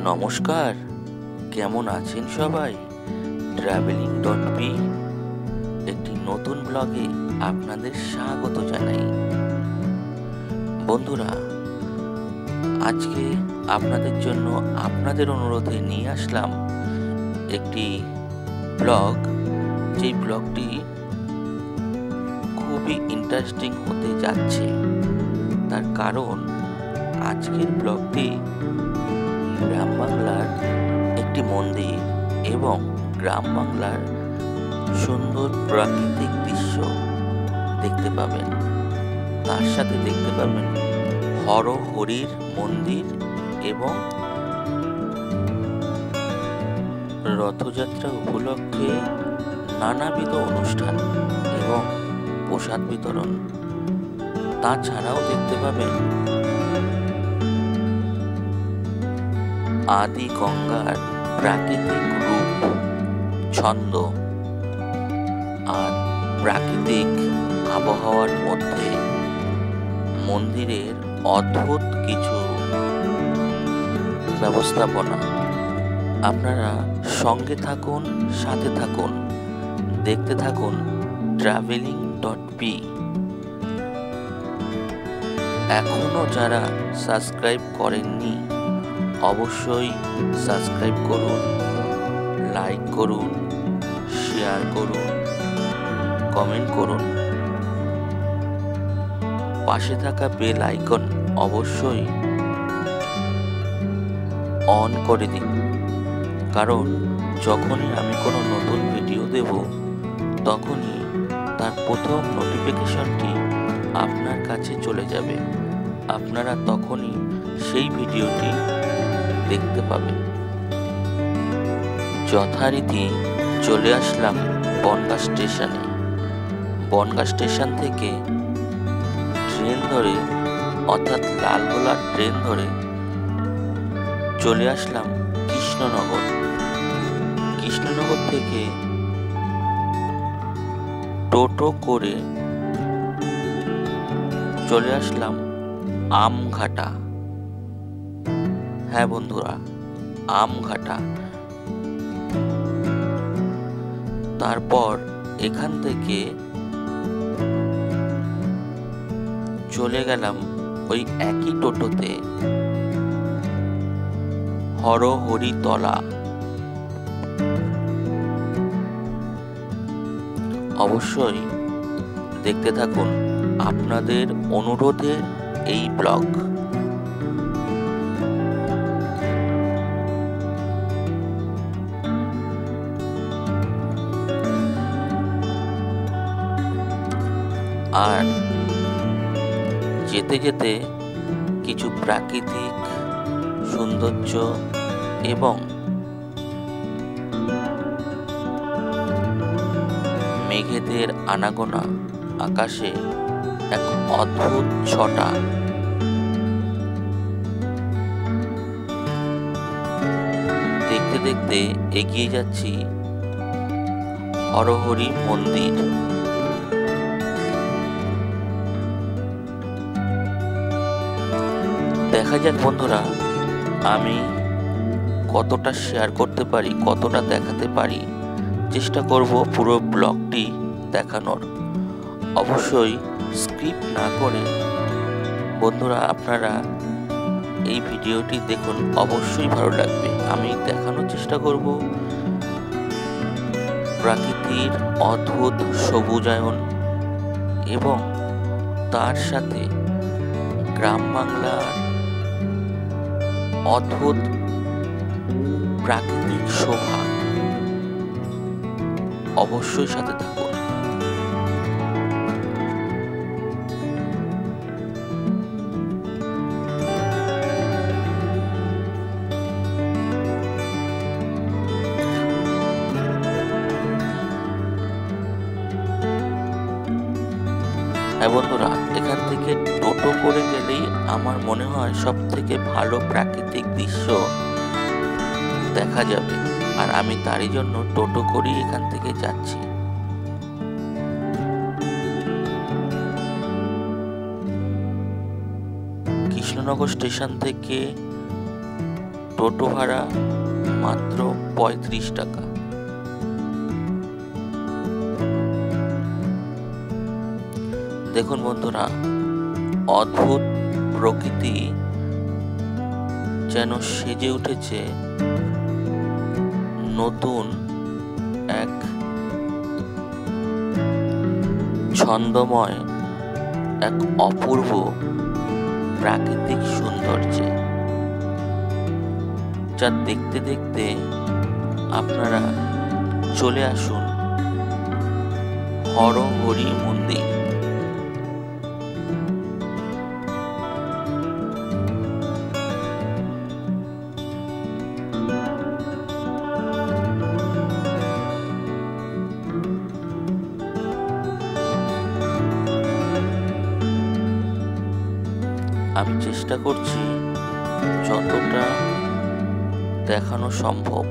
নমস্কার, কেমন আছেন সবাই? ট্রাভেলিং.পি একটি নতুন ব্লগে আপনাদের স্বাগত জানাই। বন্ধুরা, আজকে আপনাদের জন্য আপনাদের অনুরোধে নিয়ে আসলাম একটি ব্লগ। যেই ব্লগটি খুবই ইন্টারেস্টিং হতে যাচ্ছে। তার কারণ আজকের ব্লগটি গ্রাম বাংলার একটি মন্দির এবং গ্রাম বাংলার সুন্দর প্রাকৃতিক দৃশ্য দেখতে পাবেন। তার সাথে দেখতে পাবেন হরহরির মন্দির এবং রথযাত্রা উপলক্ষে নানাবিধ অনুষ্ঠান এবং প্রসাদ বিতরণ। তাছাড়াও দেখতে পাবেন আদি গঙ্গার প্রাকৃতিক রূপ, ছন্দ আর প্রাকৃতিক আবহাওয়ার মধ্যে মন্দিরের অদ্ভুত কিছু ব্যবস্থাপনা। আপনারা সঙ্গে থাকুন, সাথে থাকুন, দেখতে থাকুন ট্রাভেলিং.পি। এখনো যারা সাবস্ক্রাইব করেননি অবশ্যই সাবস্ক্রাইব করুন, লাইক করুন, শেয়ার করুন, কমেন্ট করুন। পাশে থাকা বেল আইকন অবশ্যই অন করে দিন, কারণ যখনই আমি কোনো নতুন ভিডিও দেব তখনই তার প্রথম নোটিফিকেশনটি আপনার কাছে চলে যাবে। আপনারা তখনই সেই ভিডিওটি দেখতে পাবেন। যথারীতি চলে আসলাম বনগাঁ স্টেশনে। বনগাঁ স্টেশন থেকে ট্রেন ধরে, অর্থাৎ লালগোলার ট্রেন ধরে চলে আসলাম কৃষ্ণনগর। কৃষ্ণনগর থেকে টোটো করে চলে আসলাম আমঘাটা। হ্যাঁ বন্ধুরা, আমঘাটা। তারপর এখান থেকে চলে গেলাম ওই একই টোটোতে হরহরিতলা। অবশ্যই দেখতে থাকুন আপনাদের অনুরোধে এই ব্লগ। আর যেতে যেতে কিছু প্রাকৃতিক সৌন্দর্য এবং মেঘেদের আনাগোনা, আকাশে এক অদ্ভুত ছটা। দেখতে দেখতে এগিয়ে যাচ্ছি হরহরি মন্দির। দেখা যাক বন্ধুরা, আমি কতটা শেয়ার করতে পারি, কতটা দেখাতে পারি। চেষ্টা করব পুরো ব্লগটি দেখানোর। অবশ্যই স্ক্রিপ্ট না করে বন্ধুরা আপনারা এই ভিডিওটি দেখুন, অবশ্যই ভালো লাগবে। আমি দেখানোর চেষ্টা করব প্রাকৃতির অদ্ভুত সবুজায়ন এবং তার সাথে গ্রাম বাংলার অদ্ভুত প্রাকৃতিক শোভা। অবশ্যই সাথে থাকুন। হ্যাঁ বন্ধুরা, এখান থেকে টোটো করে গেলেই আমার মনে হয় সব থেকে ভালো প্রাকৃতিক দৃশ্য দেখা যাবে। আর আমি তারই জন্য টোটো করেই এখান থেকে যাচ্ছি। কৃষ্ণনগর স্টেশন থেকে টোটো ভাড়া মাত্র 35 টাকা। দেখুন বন্ধুরা, অদ্ভুত প্রকৃতি যেন সেজে উঠেছে নতুন এক ছন্দময়, এক অপূর্ব প্রাকৃতিক সৌন্দর্যে, যা দেখতে দেখতে আপনারা চলে আসুন হরহরি মন্দির। আমি চেষ্টা করছি যতটা দেখানো সম্ভব।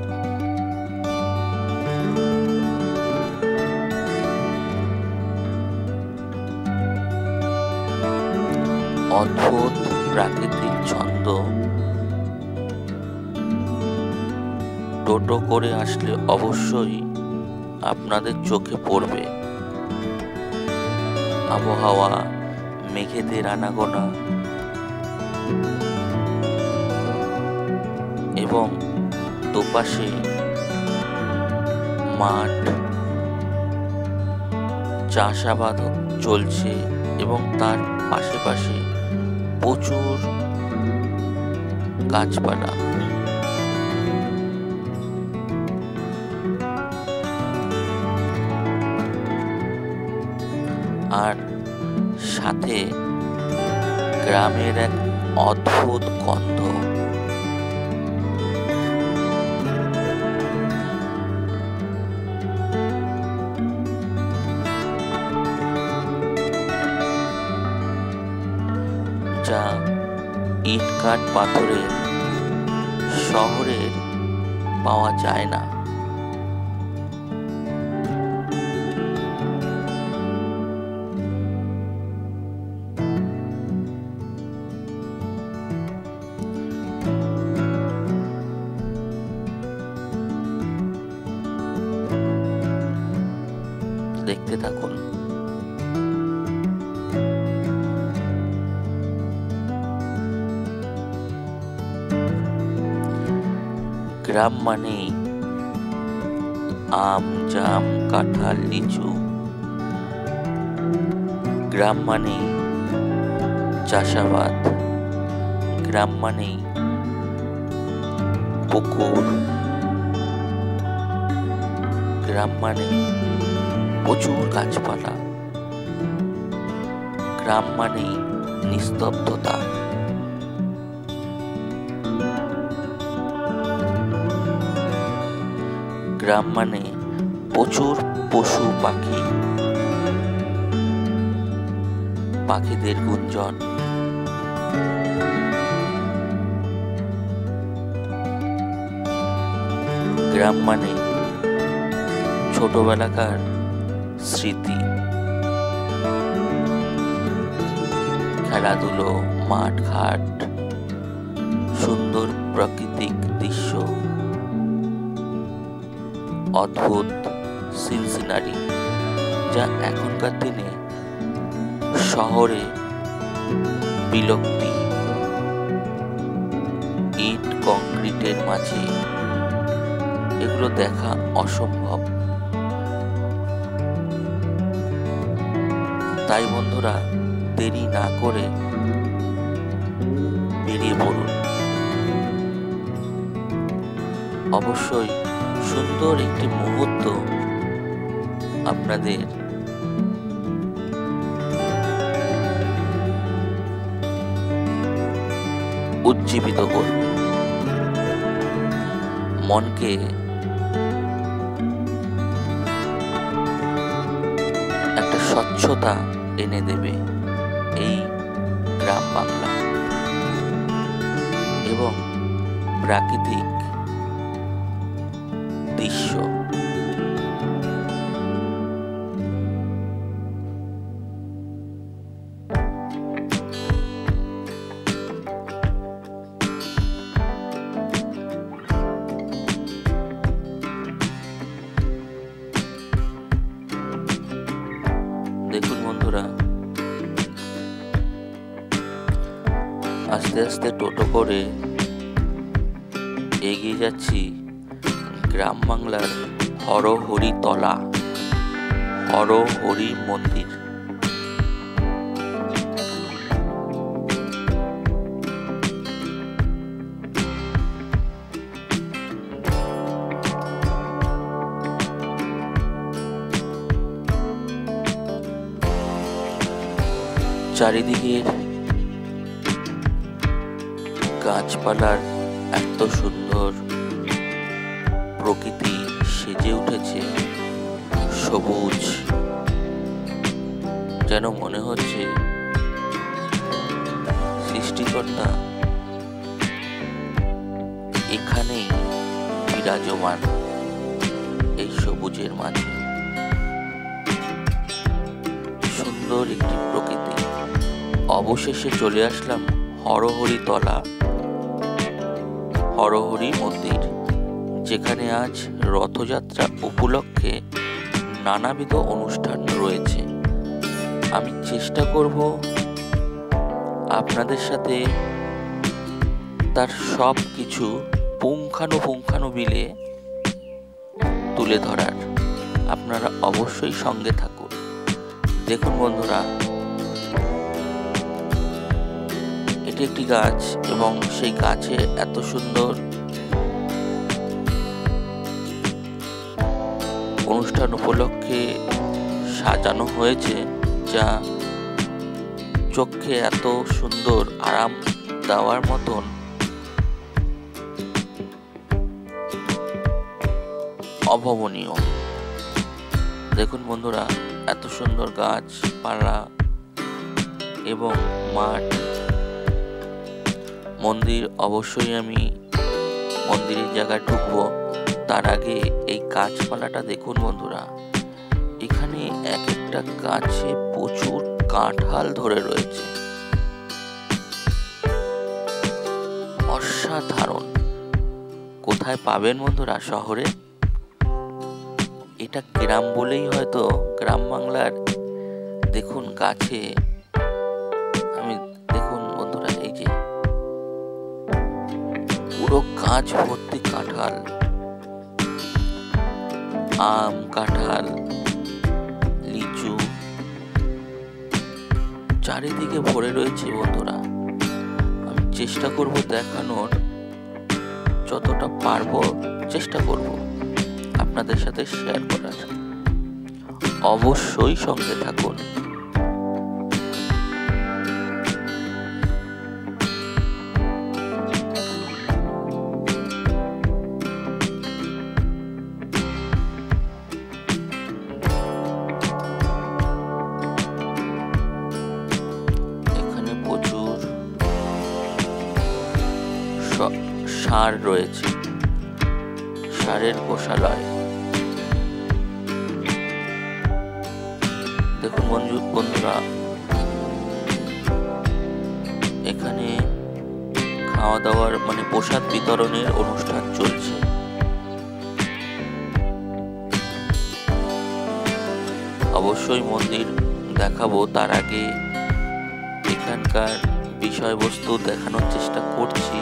অদ্ভুত প্রাকৃতিক ছন্দ টোটো করে আসলে অবশ্যই আপনাদের চোখে পড়বে। আবহাওয়া মেঘেদের আনাগোনা এবং দুপাশে মাঠ, চাষাবাদ চলছে এবং তার পাশে পাশে প্রচুর গাছপালা। আর সাথে গ্রামের এক অদ্ভুত গন্ধ। যা ইট কাঠ পাথরের শহরে পাওয়া যায় না। দেখতে থাকুন। গ্রাম মানে আম, জাম, কাঁঠাল, লিচু। গ্রাম মানে চাষাবাদ। গ্রাম মানে পুকুর। গ্রাম মানে প্রচুর গাছপালা। গ্রাম মানে নিস্তব্ধতা। গ্রাম মানে প্রচুর পশু পাখি, পাখিদের গুঞ্জন। গ্রাম মানে ছোটবেলাকার স্মৃতি, খেলাধুলো, মাঠ ঘাট, সুন্দর প্রাকৃতিক দৃশ্য, অদ্ভুত সিনসিনারি, যা এখনকার দিনে শহরে বিলুপ্তি। ইট কংক্রিটের মাঝে এগুলো দেখা অসম্ভব। তাই বন্ধুরা, দেরি না করে বেরিয়ে পড়ুন। অবশ্যই সুন্দর একটি মুহূর্ত আপনাদের উজ্জীবিত করবে, মনকে একটা স্বচ্ছতা এনে দেবে এই গ্রাম বাংলা এবং প্রাকৃতিক দৃশ্য। আস্তে আস্তে টোটো করে এগিয়ে যাচ্ছি গ্রাম বাংলার হরহরি তলা, হরহরি মন্দির। চারিদিকের গাছপালার এত সুন্দর প্রকৃতি সেজে উঠেছে সবুজ, যেন মনে হচ্ছে সৃষ্টিকর্তা এখানেই বিরাজমান এই সবুজের মাঝে। সুন্দর একটি প্রকৃতি। অবশেষে চলে আসলাম হরহরি তলা, হরহরি মন্দির, যেখানে আজ রথযাত্রা উপলক্ষে নানাবিধ অনুষ্ঠান রয়েছে। আমি চেষ্টা করব আপনাদের সাথে তার সব কিছু পুঙ্খানুপুঙ্খানুবিলে তুলে ধরার। আপনারা অবশ্যই সঙ্গে থাকুন। দেখুন বন্ধুরা, এটি একটি গাছ এবং সেই গাছে এত সুন্দর অনুষ্ঠান উপলক্ষে সাজানো হয়েছে, যা চোখে এত সুন্দর আরাম দেওয়ার মতন। অভাবনীয়। দেখুন বন্ধুরা, এত সুন্দর গাছপালা এবং মাঠ, মন্দির। অবশ্যই আমি মন্দিরের জায়গায় ঢুকবো, তার আগে এই গাছপালাটা দেখুন বন্ধুরা। এখানে এক একটা গাছে প্রচুর কাঁঠাল ধরে রয়েছে, অসাধারণ। কোথায় পাবেন বন্ধুরা? শহরে। এটা গ্রাম বলেই হয়তো গ্রাম বাংলার। দেখুন গাছে, আমি দেখুন বন্ধুরা, এই যে পুরো গাছ ভর্তি কাঁঠাল, আম, কাঁঠাল, লিচু চারিদিকে ভরে রয়েছে বন্ধুরা। আমি চেষ্টা করব দেখানোর, যতটা পারবো চেষ্টা করব আপনাদের সাথে শেয়ার করার। অবশ্যই সঙ্গে থাকুন। এখানে প্রচুর সার রয়েছে, সারের গোশালায়। দেখুন বন্ধুরা, এখানে খাওয়া দাওয়ার মানে প্রসাদ বিতরণের অনুষ্ঠান চলছে। অবশ্যই মন্দির দেখাবো, তার আগে এখানকার বিষয়বস্তু দেখানোর চেষ্টা করছি।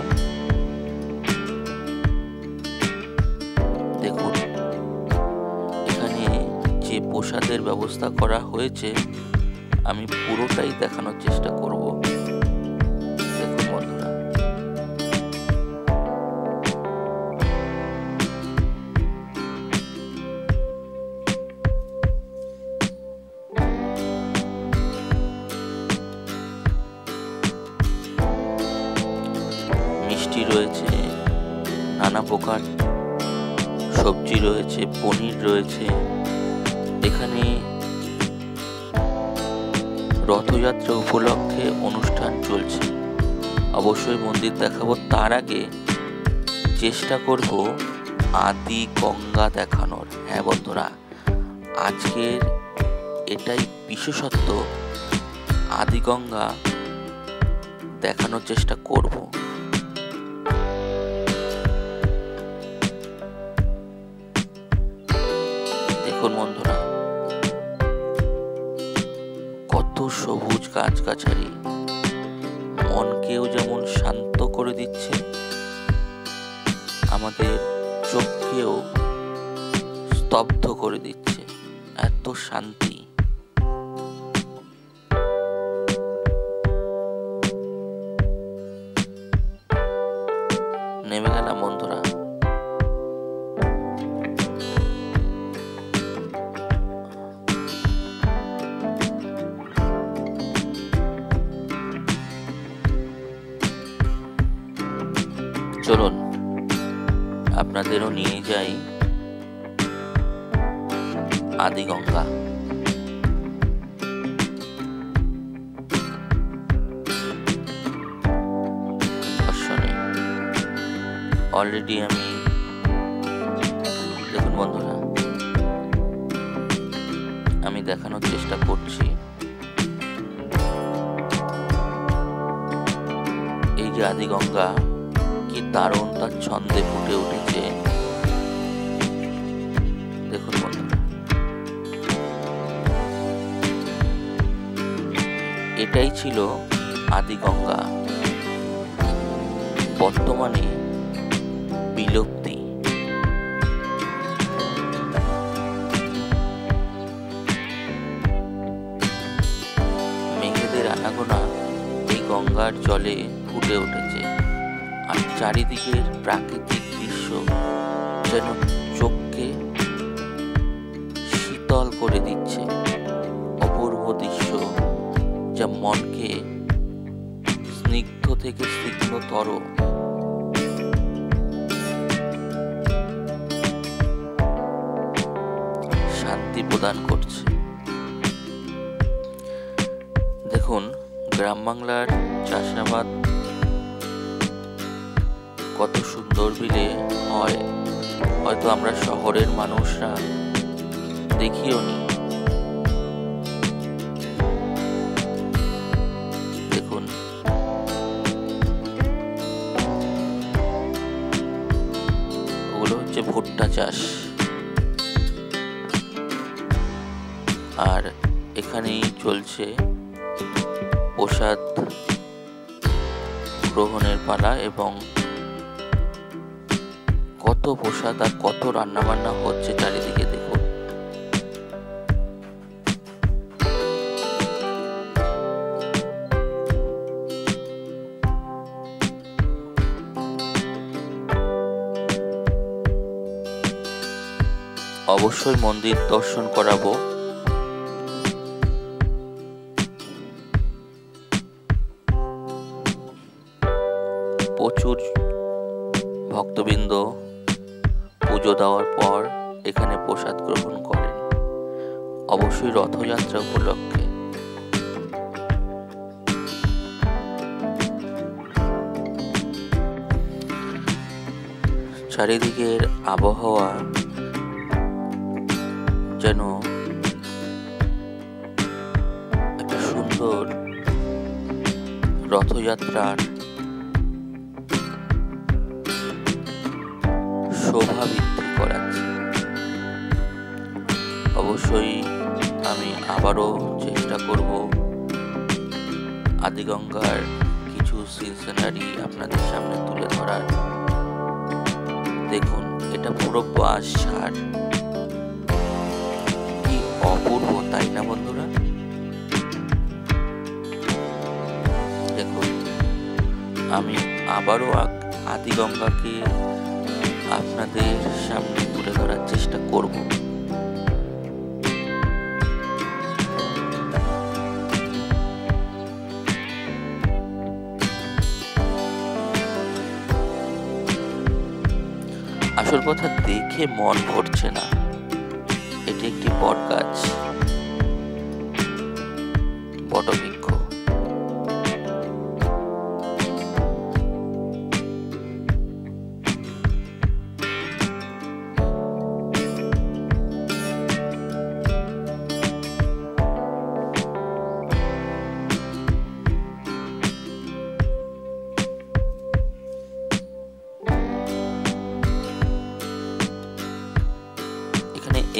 দেখুন, এখানে যে প্রসাদের ব্যবস্থা করা হয়েছে আমি পুরোটাই দেখানোর চেষ্টা করব। দেখুন বন্ধুরা, মিষ্টি রয়েছে, নানা প্রকার সবজি রয়েছে, পনির রয়েছে। এখানে রথযাত্রা উপলক্ষে অনুষ্ঠান চলছে। অবশ্যই মন্দির দেখাবো, তার আগে চেষ্টা করব আদি গঙ্গা দেখানোর। হ্যাঁ বন্ধুরা, আজকের এটাই বিশেষত্ব, আদি গঙ্গা দেখানোর চেষ্টা করব। দেখুন বন্ধুরা, কত সবুজ গাছগাছালি, মনকেও যেমন শান্তি আমাদের চোখকেও স্তব্ধ করে দিচ্ছে, এত শান্তি। নেমে গেলাম বন্ধুরা। চলুন আপনাদেরও নিয়ে যাই আদিগঙ্গা। অলরেডি আমি দেখুন বন্ধুরা, আমি দেখানোর চেষ্টা করছি। এই যে আদিগঙ্গা কি দারুণ তার ছন্দে ফুটে উঠেছে, দেখুন বন্ধুরা। এটাই ছিল আদিগঙ্গা, বর্তমানে বিলুপ্তি। মেঘেদের আনাগোনা এই গঙ্গার জলে ফুটে উঠেছে, আর চারিদিকের প্রাকৃতিক দৃশ্য যেন চোখকে শীতল করে দিচ্ছে। অপূর্ব দৃশ্য যা মনকে স্নিগ্ধ থেকে স্নিগ্ধতর শান্তি প্রদান করছে। দেখুন, গ্রাম বাংলার চাষাবাদ কত সুন্দর বিলে হয়, হয়তো আমরা শহরের মানুষরা দেখিও নি। দেখুন, ওগুলো হচ্ছে ভুট্টা চাষ, আর এখানেই চলছে প্রসাদ গ্রহণের পালা, এবং কত প্রসাদ আর কত রান্না বান্না হচ্ছে চারিদিকে। দেখুন, অবশ্যই মন্দির দর্শন করাবো। প্রচুর ভক্তবৃন্দ পুজো দেওয়ার পর এখানে প্রসাদ গ্রহণ করেন, অবশ্যই রথযাত্রা উপলক্ষে। চারিদিকের আবহাওয়া যেন একটা সুন্দর রথযাত্রার শোভা বৃদ্ধি করাচ্ছে। অবশ্যই আমি আবারও চেষ্টা করব আদিগঙ্গার কিছু সিনারি আপনাদের সামনে তুলে ধরার। দেখুন, এটা পুরো বাঁশ ঝাড়, কি অপূর্ব, তাই না বন্ধুরা? দেখুন, আমি আবারও আদিগঙ্গাকে আপনাদের সামনে তুলে ধরার চেষ্টা করব। আসল কথা, দেখে মন ভরছে না। এটি একটি বট গাছ, বটবৃক্ষ।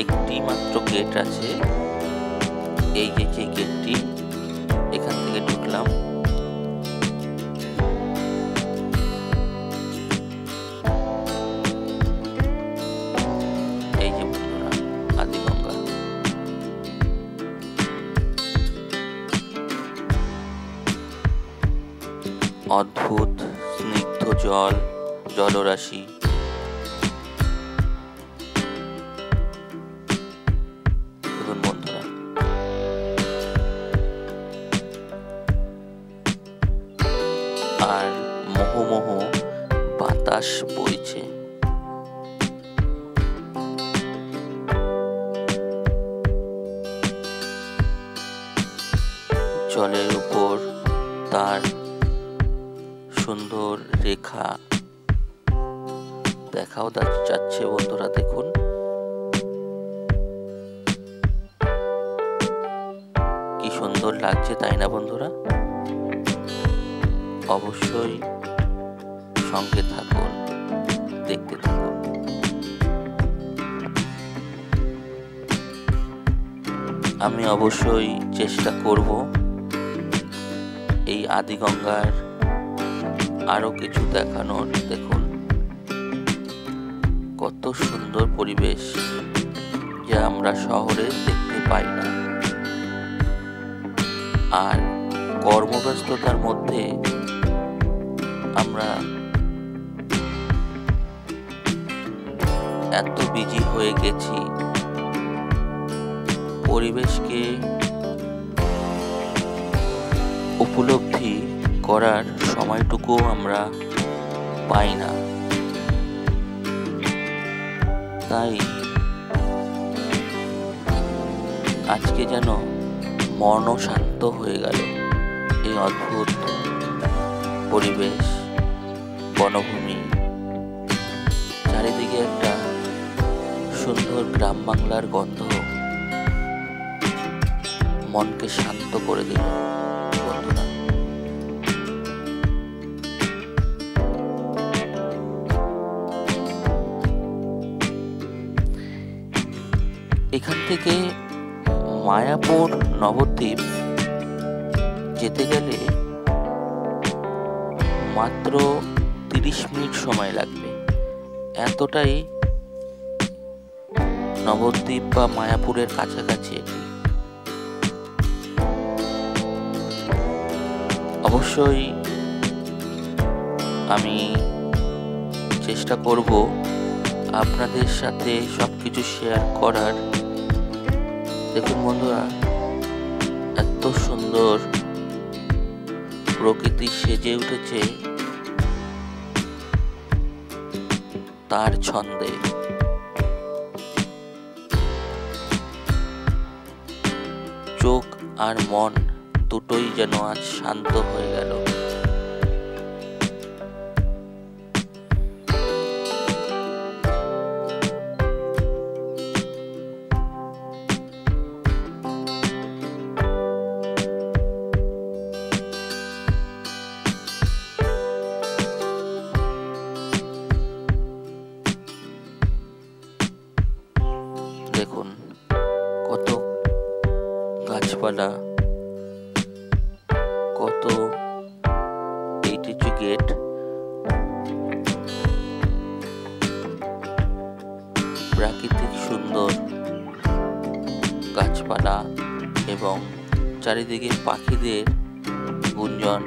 একটি মাত্র গেট আছে, এই যে গেটটি, এখান থেকে ঢুকলাম। জলরাশি, দেখুন বন্ধুরা। আর মোহমোহ বাতাস বইছে। জলের উপর তার সুন্দর রেখা দেখাও যাচ্ছে বন্ধুরা, দেখুন। কি সুন্দর লাগছে, তাই না বন্ধুরা? অবশ্যই সঙ্গে থাকুন, দেখতে থাকুন। আমি অবশ্যই চেষ্টা করব এই আদিগঙ্গার আরো কিছু দেখানোর। দেখুন কত সুন্দর পরিবেশ, যা আমরা শহরে দেখতে পাই না। আর কর্মব্যস্ততার মধ্যে আমরা এত বিজি হয়ে গেছি, পরিবেশকে উপলব্ধি করার সময়টুকু আমরা পাই না। তাই আজকে যেন মনও শান্ত হয়ে গেল। এই অদ্ভুত পরিবেশ, বনভূমি, চারিদিকে একটা সুন্দর গ্রাম বাংলার গন্ধ মনকে শান্ত করে দিল বন্ধুরা। এখান থেকে মায়াপুর নবদ্বীপ যেতে গেলে মাত্র 30 মিনিট সময় লাগবে। এতটাই নবদ্বীপ বা মায়াপুরের কাছাকাছি এটি। অবশ্যই আমি চেষ্টা করব আপনাদের সাথে সবকিছু শেয়ার করার। দেখুন বন্ধুরা, এত সুন্দর প্রকৃতি সেজে উঠেছে তার ছন্দে। চোখ আর মন দুটোই যেন আজ শান্ত হয়ে গেল। দেখুন কত গাছপালা, কত এইটিচু গেট, প্রাকৃতিক সুন্দর গাছপালা এবং চারিদিকে পাখিদের গুঞ্জন।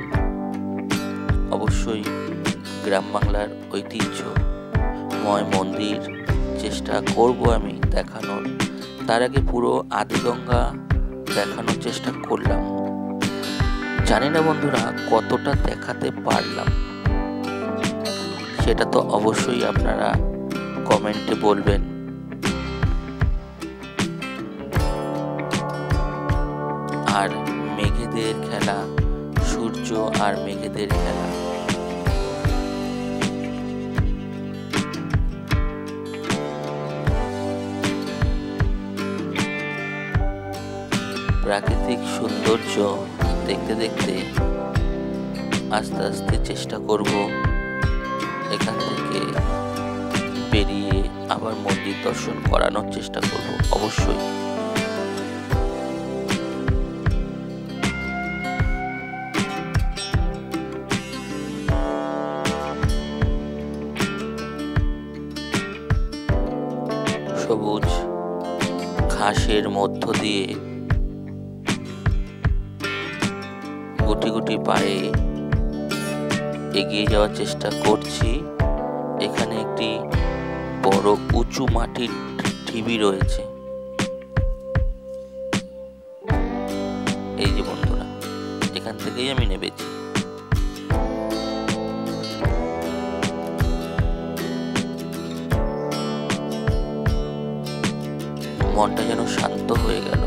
অবশ্যই গ্রাম বাংলার ঐতিহ্যময় মন্দির চেষ্টা করব আমি দেখানোর। তার আগে পুরো আদিগঙ্গা দেখানোর চেষ্টা করলাম। জানি না বন্ধুরা কতটা দেখাতে পারলাম, সেটা তো অবশ্যই আপনারা কমেন্টে বলবেন। আর মেঘেদের খেলা, সূর্য আর মেঘেদের খেলা, প্রাকৃতিক সৌন্দর্য দেখতে দেখতে আস্তে আস্তে চেষ্টা করব এখান থেকে বেরিয়ে আবার মন্দির দর্শন করানোর চেষ্টা করব অবশ্যই। সবুজ ঘাসের মধ্য দিয়ে গুটি গুটি পায়ে এগিয়ে যাওয়ার চেষ্টা করছি। এখানে একটি বড় উঁচু মাটির ঢিবি রয়েছে। এই যে বন্ধুরা, এখান থেকেই আমি নেমেছি। মনটা যেন শান্ত হয়ে গেল।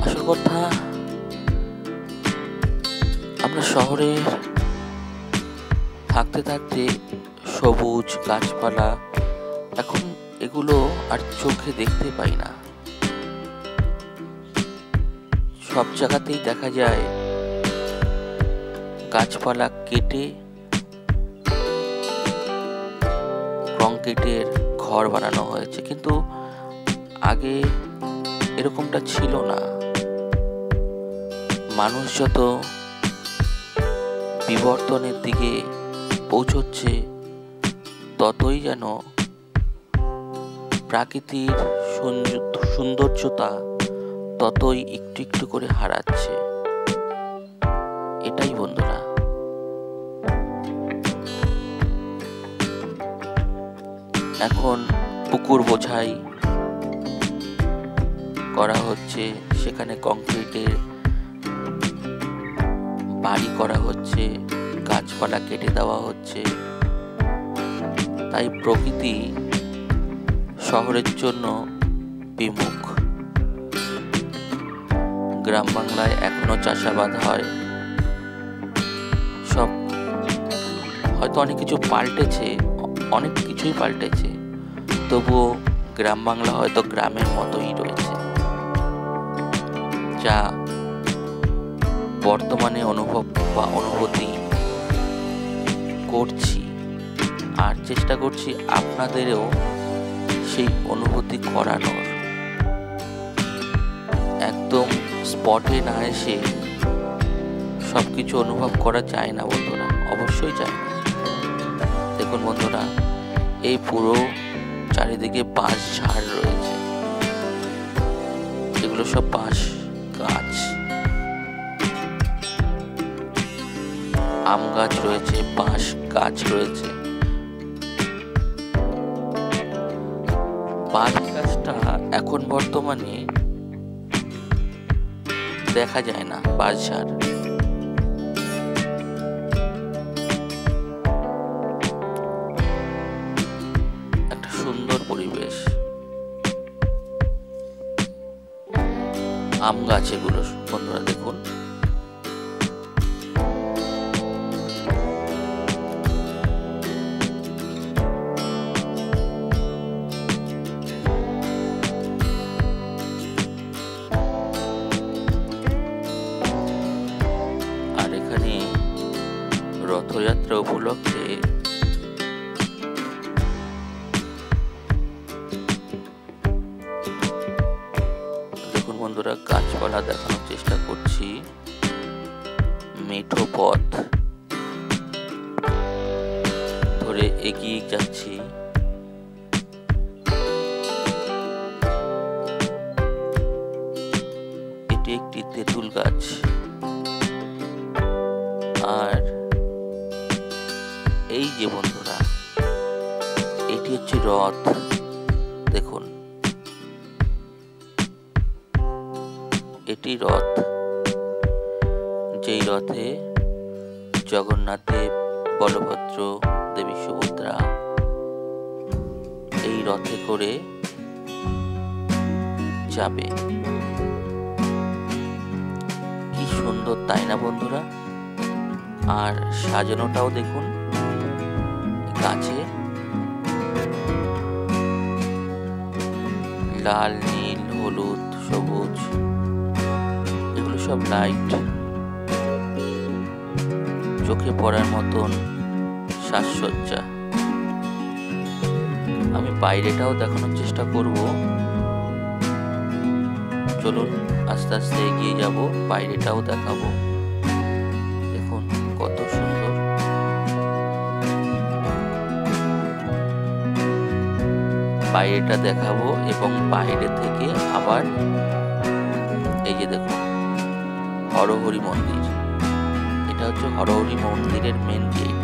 আসল কথা, আমরা শহরে থাকতে থাকতে সবুজ গাছপালা, এখন এগুলো আর চোখে দেখতে পাই না। সব জায়গাতেই দেখা যায় গাছপালা কেটে কংক্রিটের ঘর বানানো হয়েছে, কিন্তু আগে এরকমটা ছিল না। মানুষ যত বিবর্তনের দিকে পৌঁছচ্ছে, ততই যেন প্রাকৃতিক সৌন্দর্যতা ততই একটু একটু করে হারাচ্ছে। এটাই বন্ধুরা। এখন পুকুর বোঝাই করা হচ্ছে, সেখানে কংক্রিটের বাড়ি করা হচ্ছে, গাছপালা কেটে দেওয়া হচ্ছে। তাই প্রকৃতি শহরের জন্য বিমুখ। গ্রাম বাংলায় এখনো চাষাবাদ হয়। সব হয়তো অনেক কিছু পাল্টেছে, অনেক কিছুই পাল্টেছে, তবুও গ্রাম বাংলা হয়তো গ্রামের মতোই রয়েছে। যা বর্তমানে অনুভব বা অনুভূতি করছি, আর চেষ্টা করছি আপনাদেরও সেই অনুভূতি করানোর। একদম স্পটে না এসে সবকিছু অনুভব করা যায় না বন্ধুরা, অবশ্যই যায় না। দেখুন বন্ধুরা, এই পুরো চারিদিকে বাঁশ ঝাড় রয়েছে, এগুলো সব বাঁশ গাছ। আম গাছ রয়েছে, বাঁশ গাছ রয়েছে। বাঁশ গাছটা এখন বর্তমানে দেখা যায় না, বাঁশ ঝাড়। একটা সুন্দর পরিবেশ। আম গাছ এগুলো বন্ধুরা দেখুন। আর এখানে রথযাত্রা উপলক্ষে দেখুন বন্ধুরা, গাছপালা দেখানোর চেষ্টা করছি। মেঠো পথ ধরে এগিয়ে যাচ্ছি। এটি একটি তেঁতুল গাছ, আর এই যে বন্ধুরা, এটি হচ্ছে রথ। দেখুন, এটি রথ, যেই রথে জগন্নাথ দেব, বলভদ্র, দেবী সুভদ্রা এই রথে করে যাবে। কি সুন্দর, তাই না বন্ধুরা? আর সাজানোটাও দেখুন, গাছে লাল, নীল, হলুদ, সবুজ, এগুলো সব লাইট, চোখে পড়ার মতন সাজসজ্জা। আমি বাইরেটাও দেখানোর চেষ্টা করব। চলুন আস্তে আস্তে এগিয়ে যাব, বাইরেটাও দেখাবো। দেখুন কত সুন্দর। বাইরেটা দেখাবো এবং বাইরে থেকে আবার এই যে দেখুন হরহরি মন্দির। এটা হচ্ছে হরহরি মন্দিরের মেন গেট।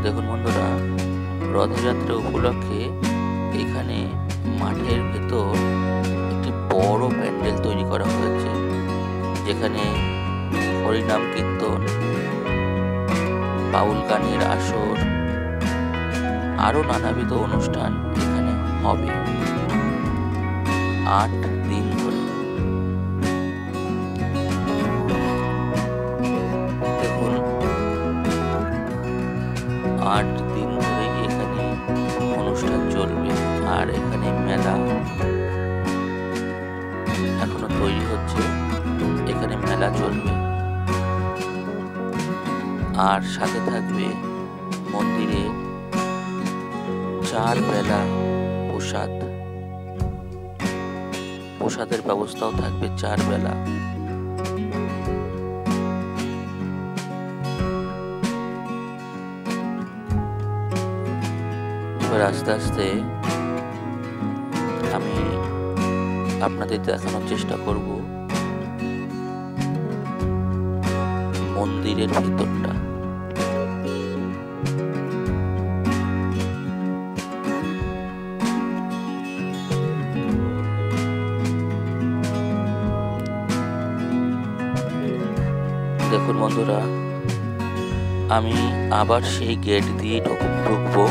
দেখুন বন্ধুরা, রথযাত্রা উপলক্ষে এখানে মাঠের ভেতর একটি বড় প্যান্ডেল তৈরি করা হয়েছে, যেখানে হরিনাম কীর্তন, বাউল গানের আসর, আরো নানাবিধ অনুষ্ঠান এখানে হবে 8 দিন ধরে। দেখুন, 8 দিন ধরে এখানে অনুষ্ঠান চলবে। আর এখানে মেলা এখনো তৈরি হচ্ছে, এখানে মেলা চলবে। আর সাথে থাকবে মন্দিরে 4 বেলা প্রসাদের ব্যবস্থাও থাকবে 4 বেলা। এবার আস্তে আস্তে আমি আপনাদের দেখানোর চেষ্টা করব মন্দিরের ভিতরটা। দেখুন বন্ধুরা, আমি আবার সেই গেট দিয়ে ঢুকবো।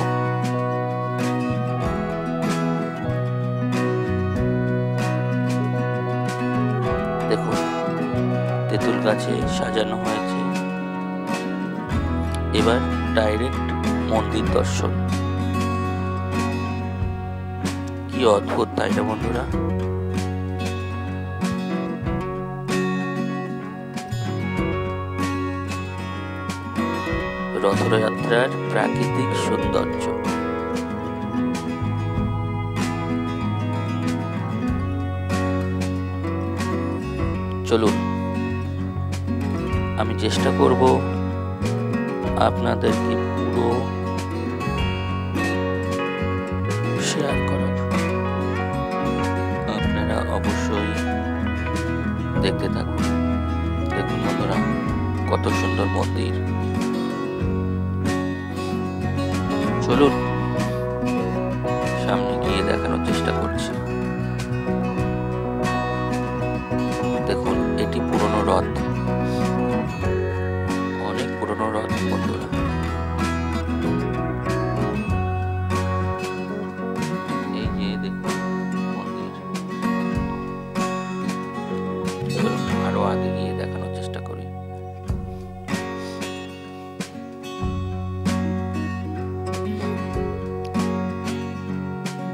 দেখুন, তেঁতুল গাছে সাজানো হয়েছে। এবার ডাইরেক্ট মন্দির দর্শন। কি অদ্ভুত, তাই না বন্ধুরা? রথযাত্রার প্রাকৃতিক সৌন্দর্য। চলুন, আমি চেষ্টা করব আপনাদেরকে পুরো শেয়ার করার। আপনারা অবশ্যই দেখতে থাকুন। দেখুন বন্ধুরা, কত সুন্দর মন্দির। চলুন সামনে গিয়ে দেখানোর চেষ্টা করছি। দেখুন, এটি পুরনো রথ, অনেক পুরনো রথ বন্ধুরা। এই যে দেখুন মন্দির। চলুন আরো আগে গিয়ে দেখানোর চেষ্টা করি।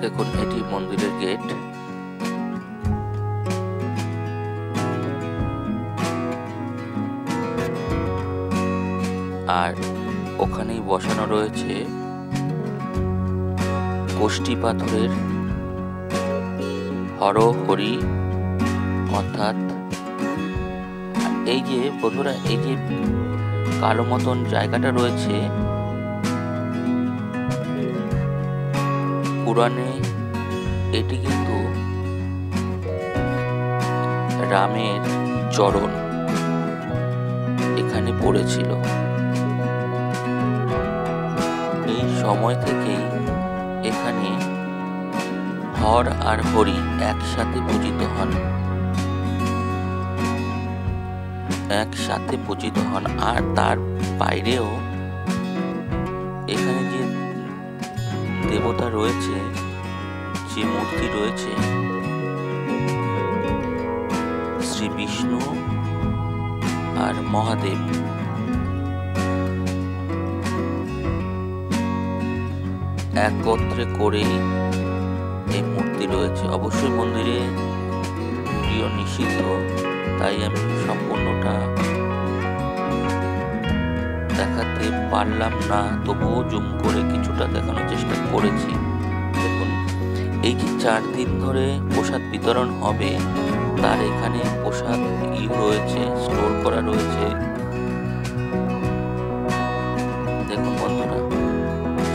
দেখুন, এটি মন্দিরের গেট। আর ওখানেই বসানো রয়েছে কোষ্ঠী পাথরের হরহরি, অর্থাৎ এই যে বন্ধুরা, এই যে কালো মতন জায়গাটা রয়েছে, পুরাণে এটি কিন্তু রামের চরণ এখানে পড়েছিল। এই সময় থেকেই এখানে হর আর হরি একসাথে পূজিত হন, আর তার বাইরেও এখানে যে দেবতা রয়েছে, যে মূর্তি রয়েছে, শ্রী বিষ্ণু আর মহাদেব, একত্রে করে এই মূর্তি রয়েছে। অবশ্যই মন্দিরে ভিডিও নিষিদ্ধ, তাই আমি সম্পূর্ণটা দেখাতে পারলাম না, তবুও জুম করে কিছুটা দেখানোর চেষ্টা করেছি। দেখুন, এই যে 4 দিন ধরে প্রসাদ বিতরণ হবে, তার এখানে প্রসাদ রয়েছে, স্টোর করা রয়েছে। দেখুন বন্ধুরা,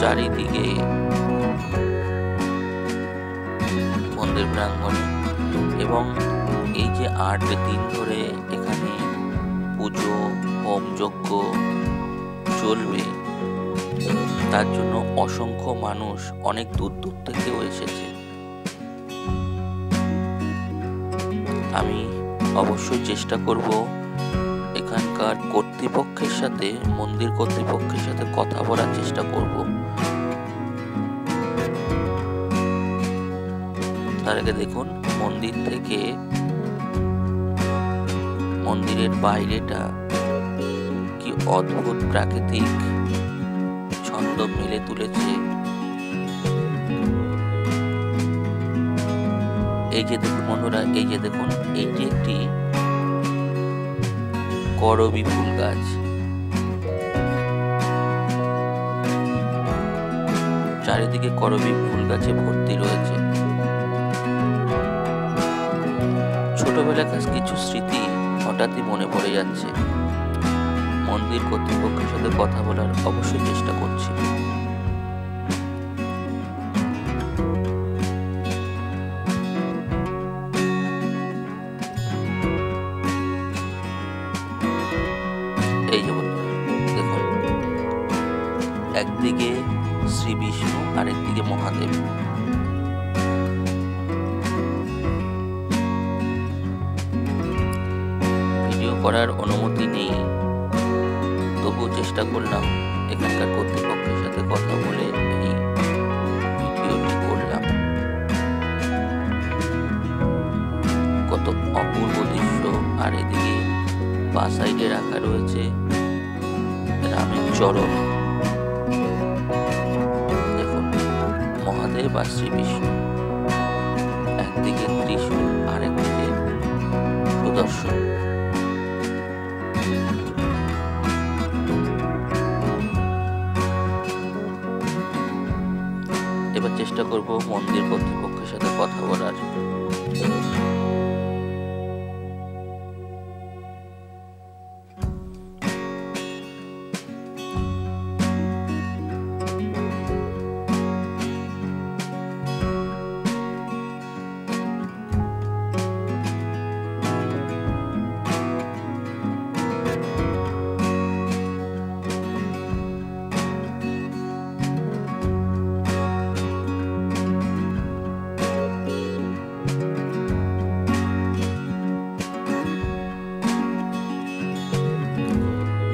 চারিদিকে মন্দির প্রাঙ্গণে, এবং এই যে 8 দিন ধরে এখানে পুজো হোম যজ্ঞ চলবে, তার জন্য অসংখ্য মানুষ অনেক দূর দূর থেকেও এসেছে। আমি অবশ্যই চেষ্টা করব এখানকার কর্তৃপক্ষের সাথে, মন্দির কর্তৃপক্ষের সাথে কথা বলার চেষ্টা করব। তার আগে দেখুন, মন্দির থেকে মন্দিরের বাইরেটা কি অদ্ভুত প্রাকৃতিক ছন্দ মেলে তুলেছে। এই যে দেখুন বন্ধুরা, এই যে দেখুন, এইটি একটি করবী ফুল গাছ। চারিদিকে করবী ফুল গাছে ভর্তি রয়েছে। ছোটবেলাকার কিছু স্মৃতি হঠাৎই মনে পড়ে যাচ্ছে। মন্দির কর্তৃপক্ষের সাথে কথা বলার অবশ্যই চেষ্টা করছি। এই যে বন্ধুরা দেখুন, একদিকে শ্রী বিষ্ণু আর একদিকে মহাদেব। ভিডিও করার অনুমতি নেই, তবুও চেষ্টা করলাম, এখানকার কর্তৃপক্ষের সাথে কথা বলে এই ভিডিওটি করলাম। কত অপূর্ব দৃশ্য। আর এদিকে বা সাইডে রাখা রয়েছে রামের চরণ। দেখুন, মহাদেব আর শ্রী বিষ্ণু, একদিকে ত্রিশূল আর একদিকে সুদর্শন। এবার চেষ্টা করব মন্দির কর্তৃপক্ষের সাথে কথা বলার।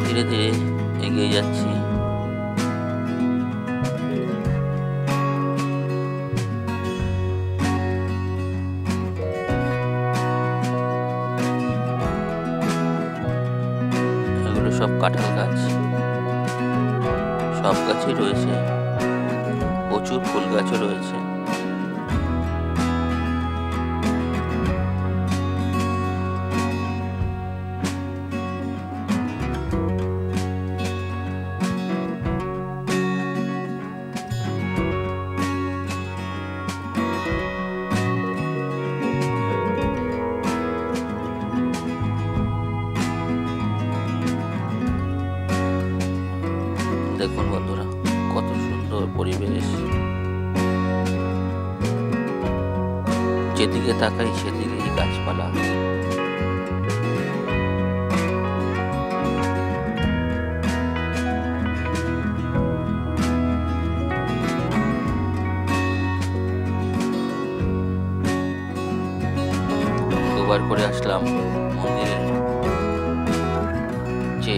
ধীরে ধীরে এগিয়ে যাচ্ছি। এগুলো সব কাঁঠাল গাছ, সব গাছই রয়েছে, প্রচুর ফুল গাছও রয়েছে। দেখুন বন্ধুরা, কত সুন্দর পরিবেশ। যেদিকে তাকাই সেদিকেই গাছপালা। দুবার করে আসলাম মন্দিরের যে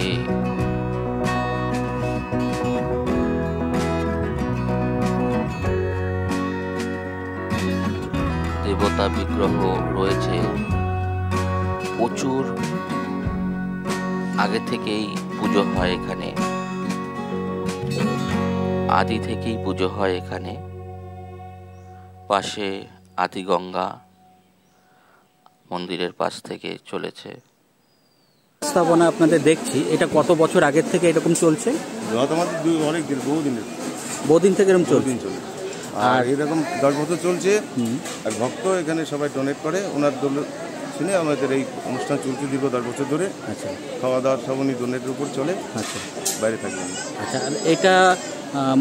দেবতা বিগ্রহ রয়েছে, প্রচুর আগে থেকেই পুজো হয় এখানে, আদি থেকেই পুজো হয় এখানে। পাশে আদি গঙ্গা মন্দিরের পাশ থেকে চলেছে। স্থাপনা আপনাদের দেখছি, এটা কত বছর আগের থেকে এরকম চলছে? অনেক দিন, বহুদিন থেকে এরকম চলছে। আর এরকম 10 বছর চলছে। আর ভক্ত এখানে সবাই ডোনেট করে, ওনার শুনে আমাদের এই অনুষ্ঠান চলছে দীর্ঘ 10 বছর ধরে। আচ্ছা, খাওয়া দাওয়ার সব উনি ডোনেটের উপর চলে। আচ্ছা, বাইরে থাকি। আচ্ছা। আর এটা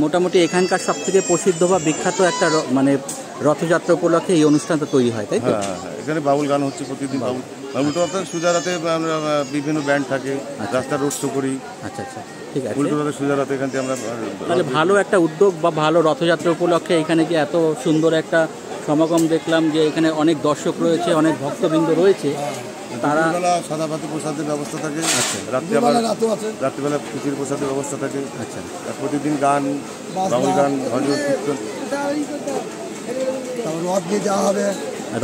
মোটামুটি এখানকার সব থেকে প্রসিদ্ধ বা বিখ্যাত একটা মানে রথযাত্রা উপলক্ষে এই অনুষ্ঠানটা তৈরি হয়, তাই তো? হ্যাঁ হ্যাঁ, এখানে বাউল গান হচ্ছে প্রতিদিন। উল্টো রথে সুজারাতে আমরা বিভিন্ন ব্যান্ড থাকে, রাস্তা রোড শো করি। আচ্ছা আচ্ছা, ঠিক আছে। উল্টো রথে সুজারাতে এখান থেকে আমরা তাহলে ভালো একটা উদ্যোগ বা ভালো রথযাত্রা উপলক্ষে এখানে যে এত সুন্দর একটা সমাগম দেখলাম, যে এখানে অনেক দর্শক রয়েছে, অনেক ভক্তবৃন্দ রয়েছে, তারা সাদা ভাতে প্রসাদের ব্যবস্থা থাকে। আচ্ছা, রাত্রিবেলা খিচুড়ি প্রসাদের ব্যবস্থা থাকে। আচ্ছা, আর প্রতিদিন গান, বাউল গান, ভজন কীর্তন। রথ নিয়ে যাওয়া হবে।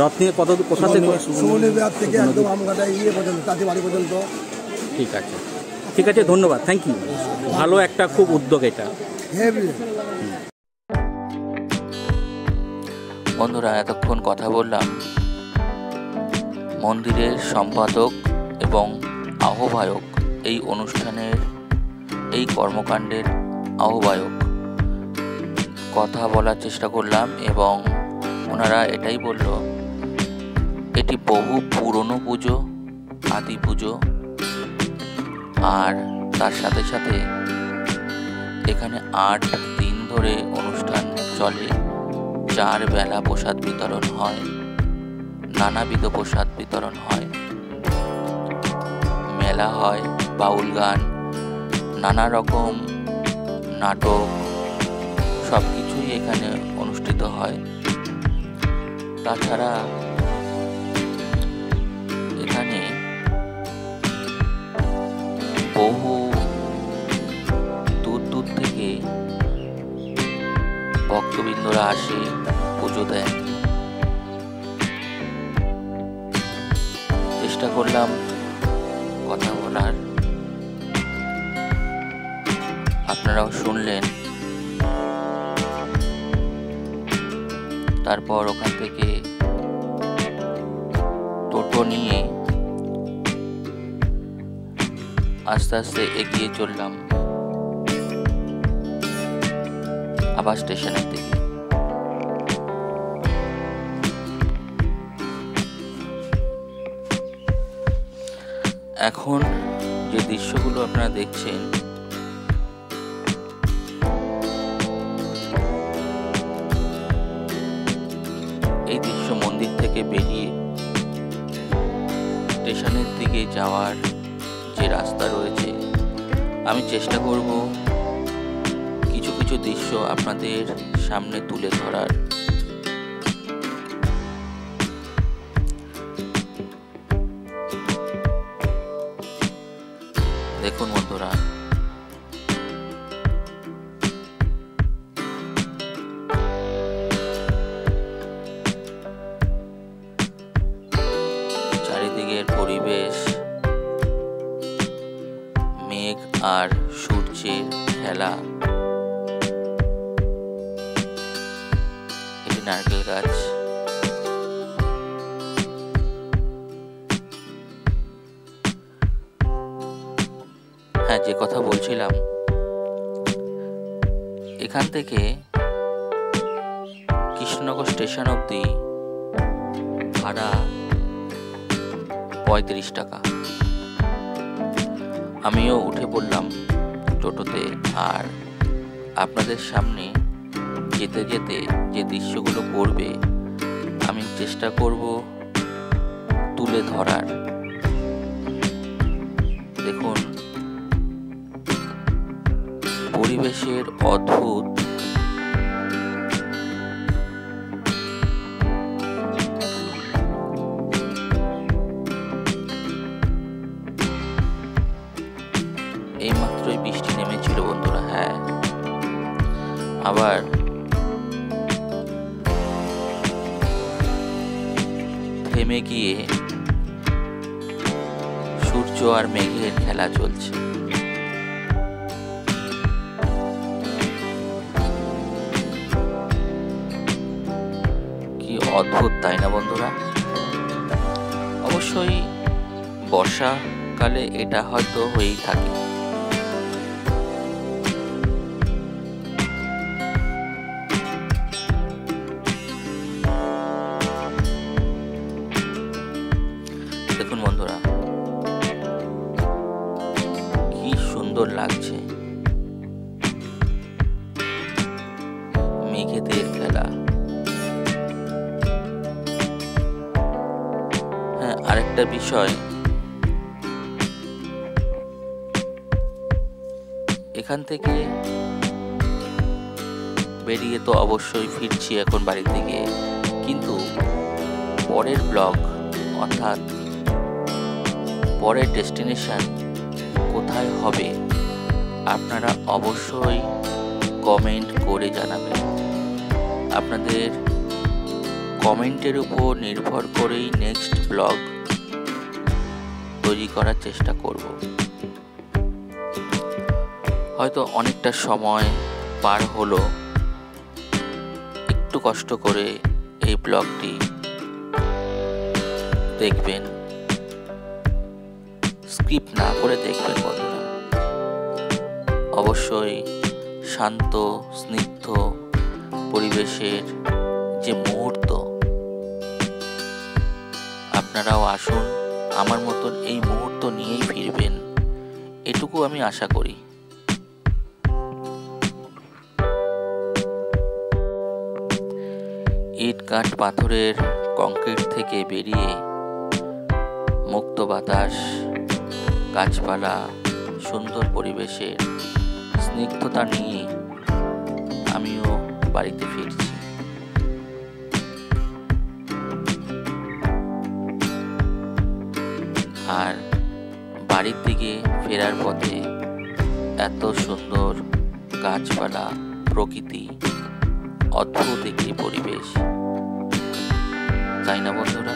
রথ নিয়ে কোথা থেকে? সুমনিবিহার থেকে একদম আমঘাটা পর্যন্ত, তাঁতি বাড়ি পর্যন্ত। ঠিক আছে, ঠিক আছে, ধন্যবাদ, থ্যাংক ইউ। ভালো একটা খুব উদ্যোগ এটা। বন্ধুরা, এতক্ষণ কথা বললাম মন্দিরের সম্পাদক এবং আহ্বায়ক, এই অনুষ্ঠানের এই কর্মকাণ্ডের আহ্বায়ক, কথা বলার চেষ্টা করলাম এবং ওনারা এটাই বলল, এটি বহু পুরনো পুজো, আদি পুজো। আর তার সাথে সাথে এখানে 8 দিন ধরে অনুষ্ঠান চলে। 4 বেলা প্রসাদ বিতরণ হয়, নানাবিধ প্রসাদ বিতরণ হয়, মেলা হয়, বাউল গান, নানা রকম নাটক, সব কিছুই এখানে অনুষ্ঠিত হয়। তাছাড়া এখানে বহু দূর দূর থেকে ভক্তবৃন্দরা আসে, পুজো দেয়। চেষ্টা করলাম কথা বলার, আপনারাও শুনলেন। তারপর ওখান থেকে টোটো নিয়ে আস্তে আস্তে এগিয়ে চললাম আবার স্টেশনের দিকে। এখন যে দৃশ্যগুলো আপনারা দেখছেন, এই দৃশ্য মন্দির থেকে বেরিয়ে স্টেশনের দিকে যাওয়ার যে রাস্তা রয়েছে। আমি চেষ্টা করব কিছু কিছু দৃশ্য আপনাদের সামনে তুলে ধরার। দেখুন বন্ধুরা, চারিদিকের পরিবেশ, মেঘ আর সূর্যের খেলা। এটি নারকেল গাছ। হ্যাঁ, যে কথা বলছিলাম, এখান থেকে কৃষ্ণনগর স্টেশন অবধি ভাড়া 35 টাকা। আমিও উঠে পড়লাম টোটোতে। আর আপনাদের সামনে যেতে যেতে যে দৃশ্যগুলো পড়বে আমি চেষ্টা করব তুলে ধরার। দেখুন, পরিবেশের অদ্ভুত এইমাত্রই বৃষ্টি নেমেছিল বন্ধুরা। হ্যাঁ, আবার থেমে গিয়ে সূর্য আর মেঘের খেলা চলছে। কি অদ্ভুত, তাই না বন্ধুরা? অবশ্যই বর্ষাকালে এটা হয়তো হয়েই থাকে। সুন্দর লাগছে। মেঘেদের খেলা। হ্যাঁ, আরেকটা বিষয়, এখান থেকে বেরিয়ে তো অবশ্যই ফিরছি এখন বাড়ি থেকে, কিন্তু পরের ব্লগ অর্থাৎ পরের ডেস্টিনেশন কোথায় হবে আপনারা অবশ্যই কমেন্ট করে জানাবেন। আপনাদের কমেন্টের উপর নির্ভর করেই নেক্সট ব্লগ তৈরি করার চেষ্টা করব। হয়তো অনেকটা সময় পার হলো, একটু কষ্ট করে এই ব্লগটি দেখবেন, স্কিপ না করে দেখবেন বন্ধুরা। অবশ্যই শান্ত স্নিগ্ধ পরিবেশের যে মুহূর্ত, আপনারাও আসুন আমার মতন এই মুহূর্ত নিয়েই ফিরবেন, এটুকু আমি আশা করি। ইট কাঠ পাথরের কংক্রিট থেকে বেরিয়ে মুক্ত বাতাস, গাছপালা, সুন্দর পরিবেশের স্নিগ্ধতা নিয়ে আমিও বাড়িতে ফিরছি। আর বাড়ির দিকে ফেরার পথে এত সুন্দর গাছপালা, প্রকৃতি, অদ্ভুত একটি পরিবেশ, তাই না বন্ধুরা?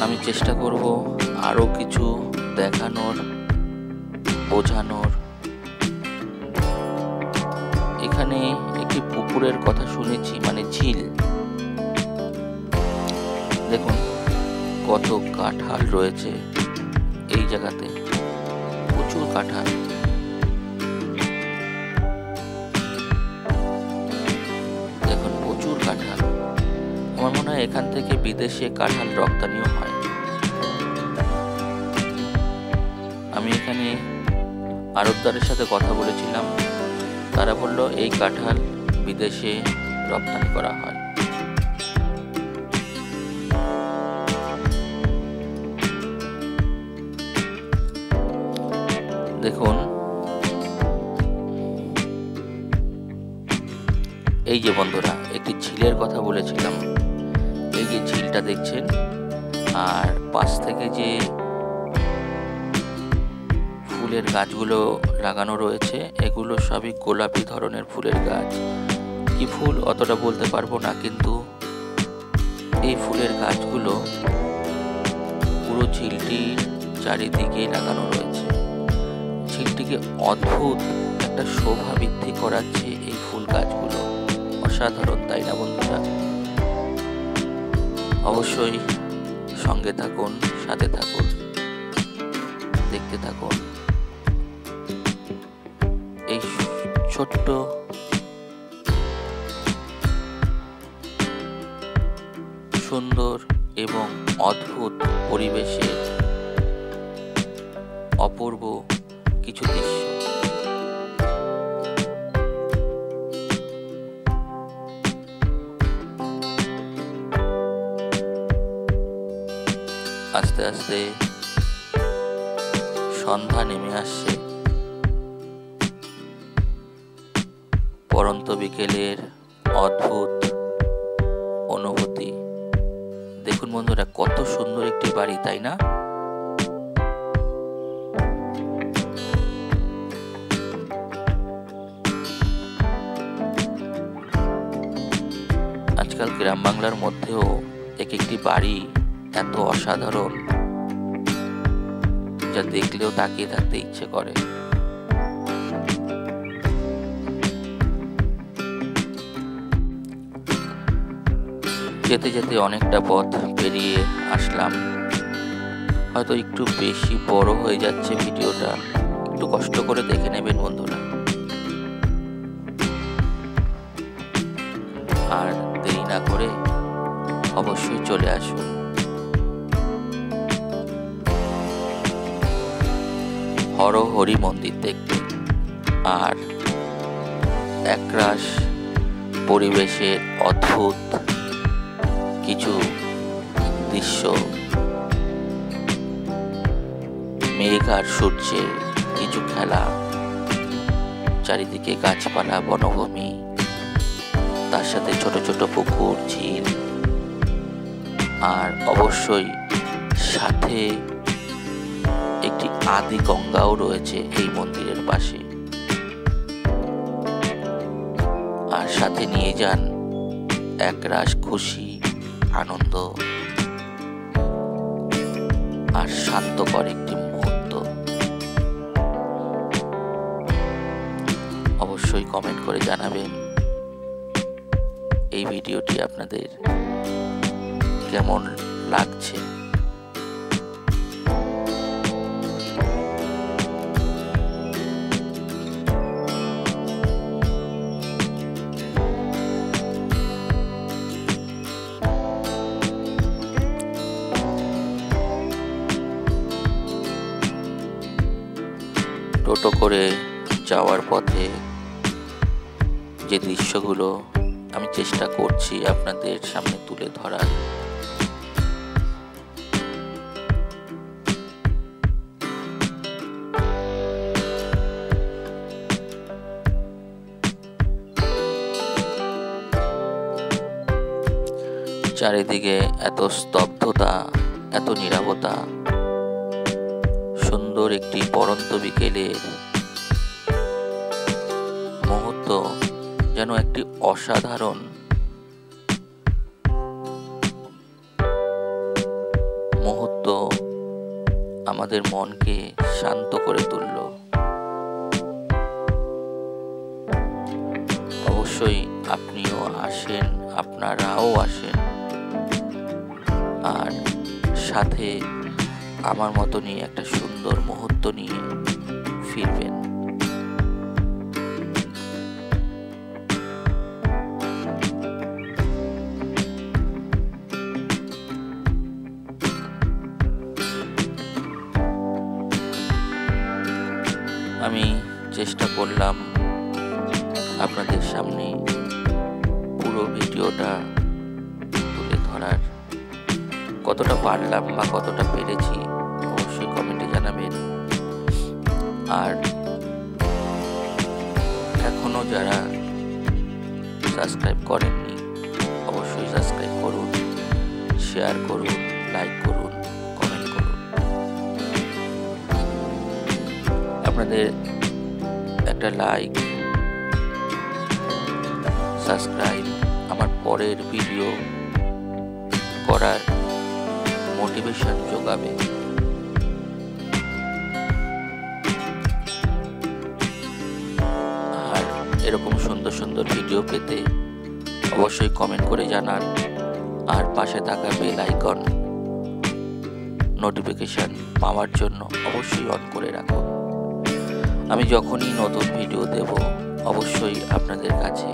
আমি চেষ্টা করব আরো কিছু দেখানোর, বোঝানোর। এখানে একটি পুকুরের কথা শুনেছি, মানে ঝিল। দেখুন কত কাঁঠাল রয়েছে এই জায়গাতে, প্রচুর কাঁঠাল। দেখুন প্রচুর কাঁঠাল। আমার মনে হয় এখান থেকে বিদেশে কাঁঠাল রপ্তানিও হয়। আমি এখানে আড়তদারের সাথে কথা বলেছিলাম, তারা বলল এই কাঁঠাল বিদেশে রপ্তানি করা হয়। দেখুন এই যে বন্ধুরা, একটি ঝিলের কথা বলেছিলাম, এই যে ঝিলটা দেখছেন, আর পাশ থেকে যে ফুলের গাছগুলো লাগানো রয়েছে, এগুলো সবই গোলাপি ধরনের ফুলের গাছ। কি ফুল অতটা বলতে পারবো না, কিন্তু এই ফুলের গাছগুলো পুরো ঝিলটির চারিদিকে লাগানো রয়েছে। ঝিলটিকে অদ্ভুত একটা শোভা বৃদ্ধি করাচ্ছে এই ফুল গাছগুলো। অসাধারণ, তাই না বন্ধুরা? অবশ্যই সঙ্গে থাকুন, সাথে থাকুন, দেখতে থাকুন এই ছোট্ট সুন্দর এবং অদ্ভুত পরিবেশের অপূর্ব কিছু দৃশ্য। আস্তে আস্তে সন্ধ্যা নেমে আসছে। পরন্ত বিকেলের অদ্ভুত অনুভূতি। দেখুন বন্ধুরা, কত সুন্দর একটি বাড়ি, তাই না? আজকাল গ্রাম বাংলার মধ্যেও এক একটি বাড়ি এত অসাধারণ, যা দেখলেও তাকিয়ে থাকতে ইচ্ছে করে। যেতে যেতে অনেকটা পথ পেরিয়ে আসলাম। হয়তো একটু বেশি বড় হয়ে যাচ্ছে ভিডিওটা, একটু কষ্ট করে দেখে নেবেন বন্ধুরা। আর দেরি না করে অবশ্যই চলে আসুন। হরহরি মন্দির দেখতে। আর একরাশ পরিবেশের অদ্ভুত কিছু দৃশ্য, মেঘ আর সূর্যের কিছু খেলা, চারিদিকে গাছপালা, বনভূমি, তার সাথে ছোট ছোট পুকুর, ঝিল, আর অবশ্যই সাথে একটি আদি গঙ্গাও রয়েছে এই মন্দিরের পাশে। আর সাথে নিয়ে যান একরাশ খুশি, আনন্দ আর শান্তকর একটি মুহূর্ত। অবশ্যই কমেন্ট করে জানাবেন এই ভিডিওটি আপনাদের কেমন লাগছে। টোটো করে যাওয়ার পথে যে দৃশ্যগুলো আমি চেষ্টা করছি আপনাদের সামনে তুলে ধরার, চারিদিকে এত স্তব্ধতা, এত নীরবতা, সুন্দর একটি পড়ন্ত বিকেলের মুহূর্ত, যেন একটি অসাধারণ মুহূর্ত আমাদের মনকে শান্ত করে তুলল। অবশ্যই আপনিও আসেন, আপনারাও আসেন, আর সাথে আমার মতনই একটা সুন্দর মুহূর্ত নিয়ে ফিরবেন। আমি চেষ্টা করলাম আপনাদের সামনে পুরো ভিডিওটা তুলে ধরার, কতটা পারলাম বা কতটা পেরেছি অবশ্যই কমেন্টে জানাবেন। আর এখনো যারা সাবস্ক্রাইব করেননি অবশ্যই সাবস্ক্রাইব করুন, শেয়ার করুন, লাইক করুন, কমেন্ট করুন। আপনাদের একটা লাইক, সাবস্ক্রাইব আমার পরের ভিডিও করার মোটিভেশন যোগাবে। আর এরকম সুন্দর সুন্দর ভিডিও পেতে অবশ্যই কমেন্ট করে জানান, আর পাশে থাকা বেল আইকন নোটিফিকেশন পাওয়ার জন্য অবশ্যই অন করে রাখুন। আমি যখনই নতুন ভিডিও দেব অবশ্যই আপনাদের কাছে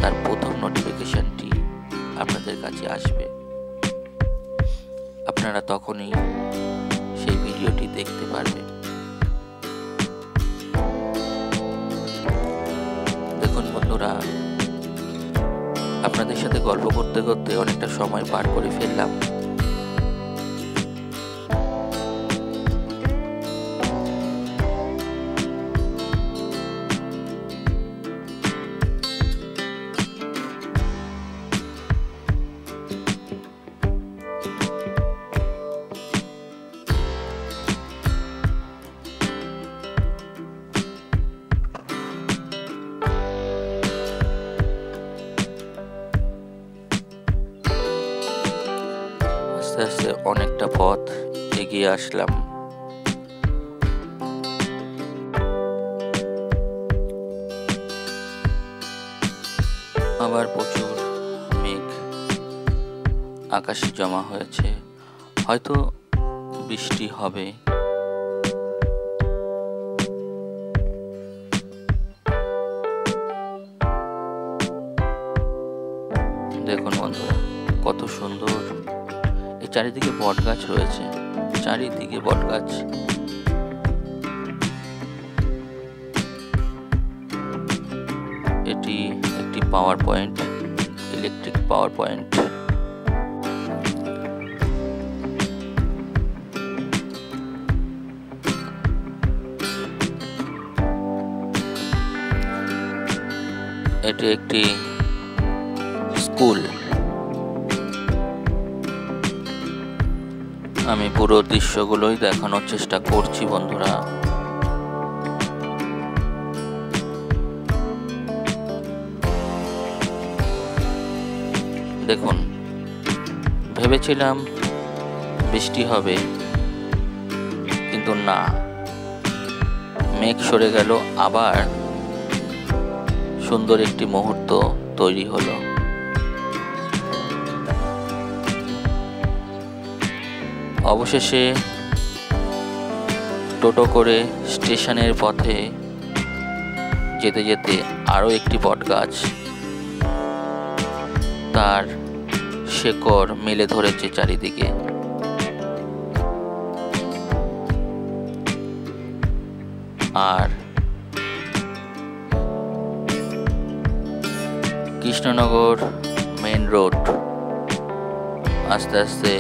তার প্রথম নোটিফিকেশনটি আপনাদের কাছে আসবে। আপনারা তখনই সেই ভিডিওটি দেখতে পারবেন। দেখুন বন্ধুরা, আপনাদের সাথে গল্প করতে করতে অনেকটা সময় পার করে ফেললাম। আস্তে আস্তে অনেকটা পথ এগিয়ে আসলাম। আবার প্রচুর মেঘ আকাশে জমা হয়েছে, হয়তো বৃষ্টি হবে। দেখুন বন্ধুরা, কত সুন্দর এই চারিদিকে বট গাছ রয়েছে, চারিদিকে বট গাছ। এটি একটি power point, electric power point. এটি একটি স্কুল। আমি পুরো দৃশ্যগুলোই দেখানোর চেষ্টা করছি বন্ধুরা। দেখুন, ভেবেছিলাম বৃষ্টি হবে, কিন্তু না, মেঘ সরে গেল, আবার সুন্দর একটি মুহূর্ত তৈরি হলো। অবশেষে টোটো করে স্টেশনের পথে যেতে যেতে আরও একটি বটগাছ তার শেকড় মেলে ধরেছে চারিদিকে। আর কৃষ্ণনগর মেন রোড আস্তে আস্তে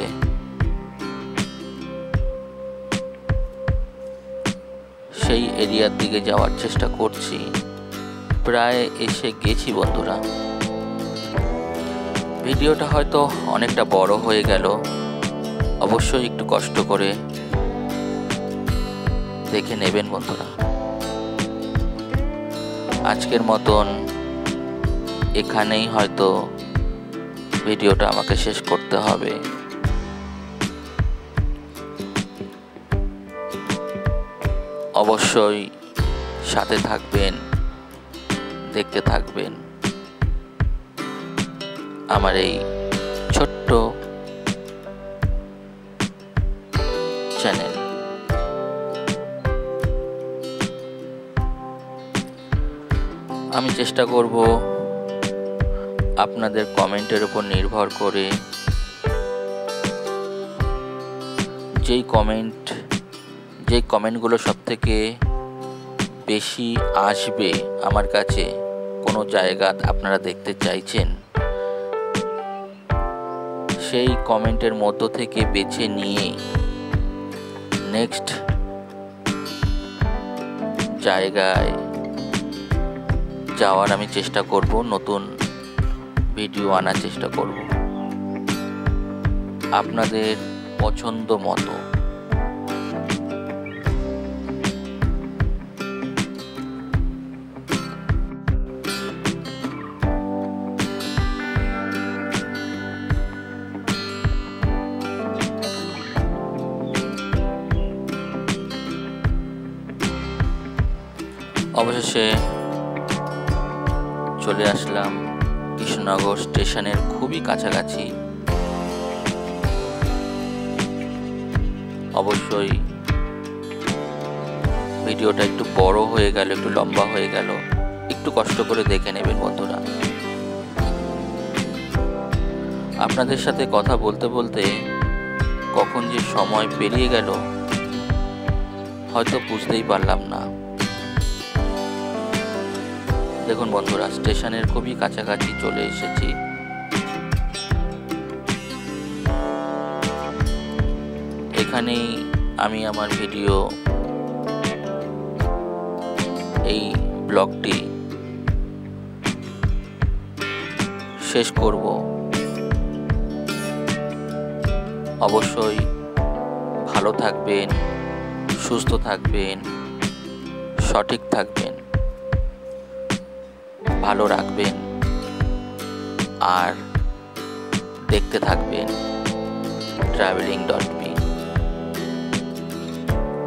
সেই এরিয়ার দিকে যাওয়ার চেষ্টা করছি। প্রায় এসে গেছি বন্ধুরা। ভিডিওটা হয়তো অনেকটা বড় হয়ে গেল, অবশ্যই একটু কষ্ট করে দেখে নেবেন বন্ধুরা। আজকের মতন এখানেই হয়তো ভিডিওটা আমাকে শেষ করতে হবে। অবশ্যই সাথে থাকবেন, দেখতে থাকবেন আমার এই ছোট্ট চ্যানেল। আমি চেষ্টা করব আপনাদের কমেন্টের উপর নির্ভর করে যেই কমেন্টগুলো সবথেকে বেশি আসবে আমার কাছে, কোনো জায়গা আপনারা দেখতে চাইছেন, সেই কমেন্টের মধ্য থেকে বেছে নিয়ে নেক্সট জায়গায় যাওয়ার আমি চেষ্টা করব, নতুন ভিডিও আনার চেষ্টা করব আপনাদের পছন্দ মতো। অবশেষে চলে আসলাম কৃষ্ণনগর স্টেশনের খুবই কাছাকাছি। অবশ্যই ভিডিওটা একটু বড় হয়ে গেল, একটু লম্বা হয়ে গেল, একটু কষ্ট করে দেখে নেবেন বন্ধুরা। আপনাদের সাথে কথা বলতে বলতে কখন যে সময় পেরিয়ে গেল হয়তো বুঝতেই পারলাম না। দেখুন বন্ধুরা, স্টেশনের খুবই কাছাকাছি চলে এসেছি। এখানেই আমি আমার ভিডিও, এই ব্লগটি শেষ করব। অবশ্যই ভালো থাকবেন, সুস্থ থাকবেন, সঠিক থাকবেন, ভালো রাখবেন আর দেখতে থাকবেন traveling.me।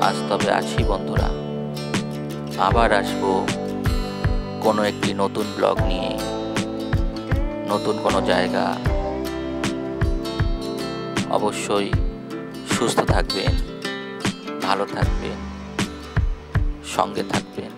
আজ তবে আছি বন্ধুরা, আবার আসবো কোনো একটি নতুন ব্লগ নিয়ে, নতুন কোনো জায়গা। অবশ্যই সুস্থ থাকবেন, ভালো থাকবেন, সঙ্গে থাকবেন।